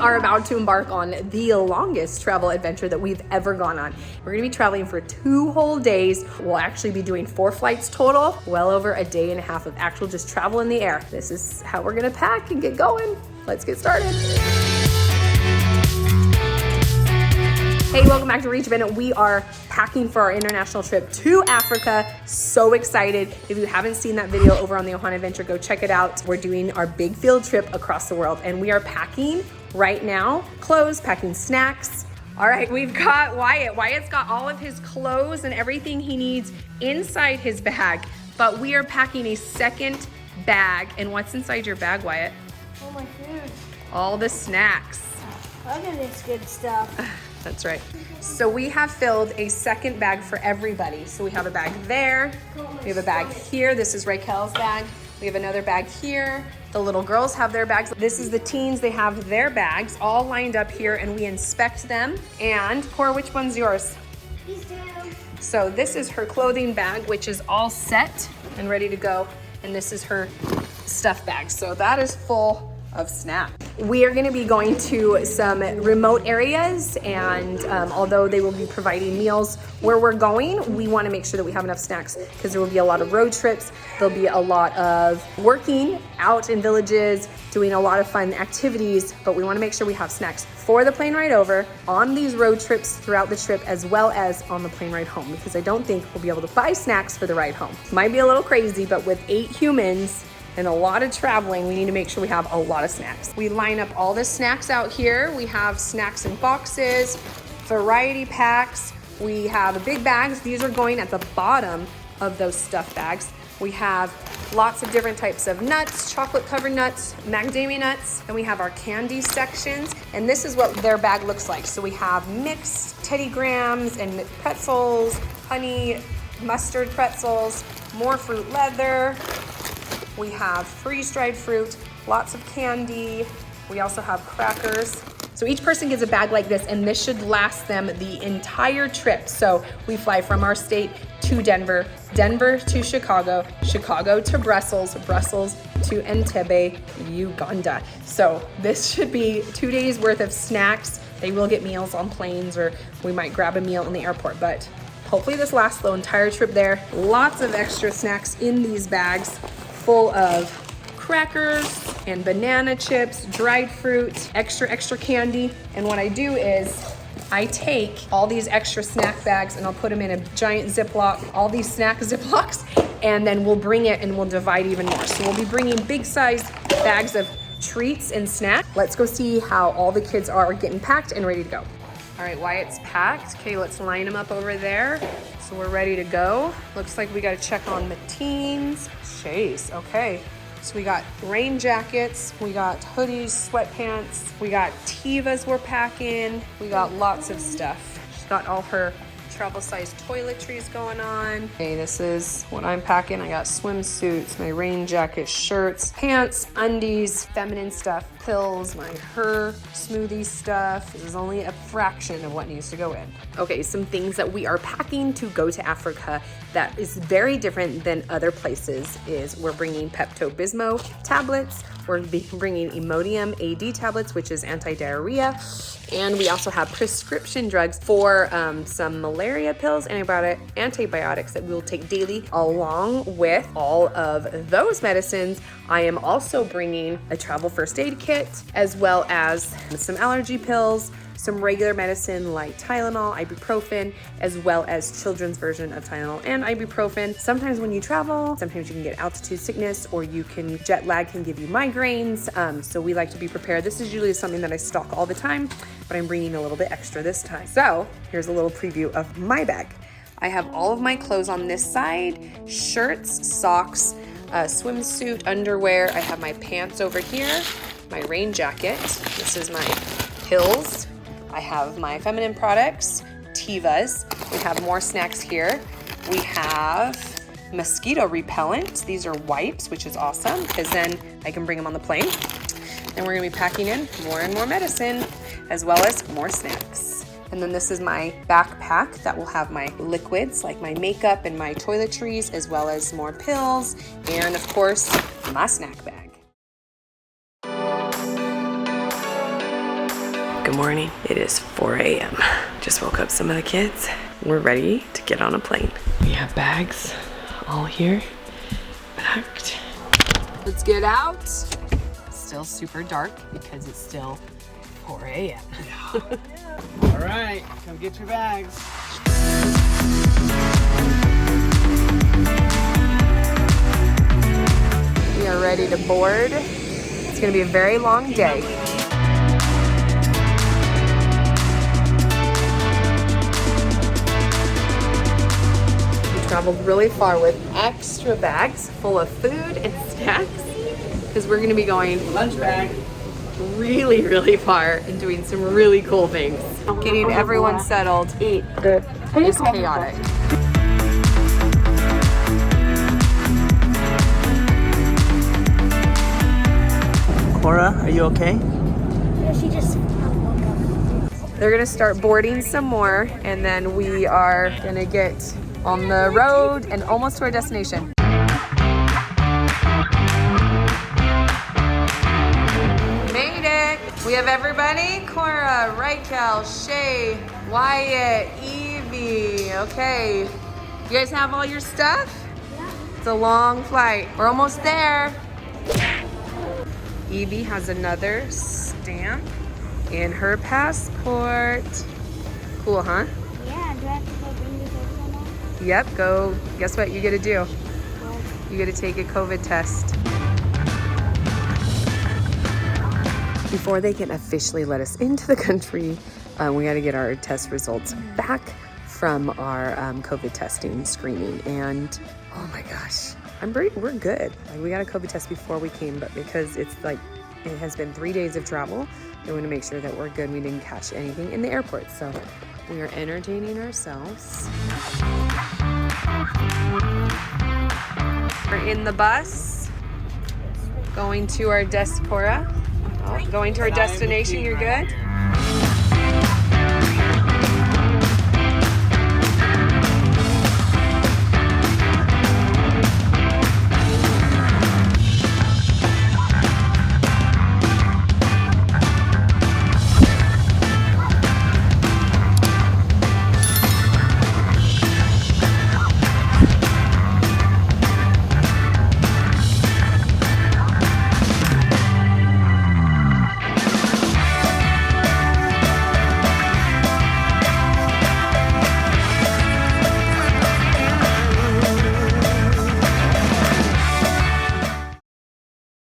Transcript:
are about to embark on the longest travel adventure that we've ever gone on. We're gonna be traveling for 2 whole days. We'll actually be doing 4 flights total, well over a day and a half of actual just travel in the air. This is how we're gonna pack and get going. Let's get started. Hey, welcome back to Rach Bennett. We are packing for our international trip to Africa. So excited. If you haven't seen that video over on the Ohana Adventure, go check it out. We're doing our big field trip across the world and we are packing right now, clothes, packing snacks. All right, we've got Wyatt. Wyatt's got all of his clothes and everything he needs inside his bag, but we are packing a second bag. And what's inside your bag, Wyatt? All my food. All the snacks. Look at this good stuff. That's right. So we have filled a second bag for everybody. So we have a bag there. We have a bag here. This is Raquel's bag. We have another bag here. The little girls have their bags. This is the teens. They have their bags all lined up here and we inspect them. And Cora, which one's yours? These two. So this is her clothing bag, which is all set and ready to go. And this is her stuff bag. So that is full of snacks. We are going to be going to some remote areas and although they will be providing meals where we're going, we want to make sure that we have enough snacks because there will be a lot of road trips. There'll be a lot of working out in villages, doing a lot of fun activities, but we want to make sure we have snacks for the plane ride over, on these road trips throughout the trip, as well as on the plane ride home, because I don't think we'll be able to buy snacks for the ride home. Might be a little crazy, but with 8 humans, and a lot of traveling, we need to make sure we have a lot of snacks. We line up all the snacks out here. We have snacks in boxes, variety packs. We have big bags. These are going at the bottom of those stuff bags. We have lots of different types of nuts, chocolate covered nuts, macadamia nuts, and we have our candy sections. And this is what their bag looks like. So we have mixed Teddy Grahams and pretzels, honey mustard pretzels, more fruit leather. We have freeze-dried fruit, lots of candy. We also have crackers. So each person gets a bag like this and this should last them the entire trip. So we fly from our state to Denver, Denver to Chicago, Chicago to Brussels, Brussels to Entebbe, Uganda. So this should be 2 days worth of snacks. They will get meals on planes or we might grab a meal in the airport, but hopefully this lasts the entire trip there. Lots of extra snacks in these bags, full of crackers and banana chips, dried fruit, extra candy. And what I do is I take all these extra snack bags and I'll put them in a giant Ziploc, all these snack Ziplocs, and then we'll bring it and we'll divide even more. So we'll be bringing big size bags of treats and snacks. Let's go see how all the kids are getting packed and ready to go. All right, Wyatt's packed. Okay, let's line them up over there. So we're ready to go. Looks like we gotta check on the teens. Chase, okay. So we got rain jackets, we got hoodies, sweatpants, we got Tivas we're packing, we got lots of stuff. She's got all her travel size toiletries going on. Okay, this is what I'm packing. I got swimsuits, my rain jacket, shirts, pants, undies, feminine stuff, pills, her smoothie stuff. This is only a fraction of what needs to go in. Okay, some things that we are packing to go to Africa that is very different than other places is we're bringing Pepto-Bismol tablets, we're bringing Imodium AD tablets, which is anti-diarrhea, and we also have prescription drugs for some malaria pills, antibiotics that we will take daily. Along with all of those medicines, I am also bringing a travel first aid kit, as well as some allergy pills, some regular medicine like Tylenol, ibuprofen, as well as children's version of Tylenol and ibuprofen. Sometimes when you travel, sometimes you can get altitude sickness or jet lag can give you migraines. So we like to be prepared. This is usually something that I stock all the time, but I'm bringing a little bit extra this time. So here's a little preview of my bag. I have all of my clothes on this side, shirts, socks, swimsuit, underwear. I have my pants over here, my rain jacket. This is my pills. I have my feminine products, Tivas. We have more snacks here. We have mosquito repellent. These are wipes, which is awesome because then I can bring them on the plane. Then we're gonna be packing in more and more medicine as well as more snacks. And then this is my backpack that will have my liquids like my makeup and my toiletries as well as more pills and of course my snack bag. Good morning. It is 4 a.m. Just woke up some of the kids. We're ready to get on a plane. We have bags all here, packed. Let's get out. Still super dark because it's still 4 a.m. All right, come get your bags. We are ready to board. It's gonna be a very long day. We traveled really far with extra bags full of food and snacks because we're gonna be going Lunch bag. really, really far and doing some really cool things. Getting everyone settled is chaotic. Cora, are you okay? Yeah, she just woke up. They're gonna start boarding some more, and then we are gonna get on the road and almost to our destination. Made it! We have everybody. Cora, Rachel, Shay, Wyatt, Evie. Okay. You guys have all your stuff? Yeah. It's a long flight. We're almost there. Evie has another stamp in her passport. Cool, huh? Yeah, do I have to go bring this over now? Yep, go. Guess what you get to do? You get to take a COVID test. Before they can officially let us into the country, we got to get our test results back from our COVID testing screening. And oh my gosh, we're good. Like, we got a COVID test before we came, but because it's like, it has been 3 days of travel, they want to make sure that we're good. We didn't catch anything in the airport. So we are entertaining ourselves. We're in the bus, going to our Cora. Oh, going to our destination. You're good?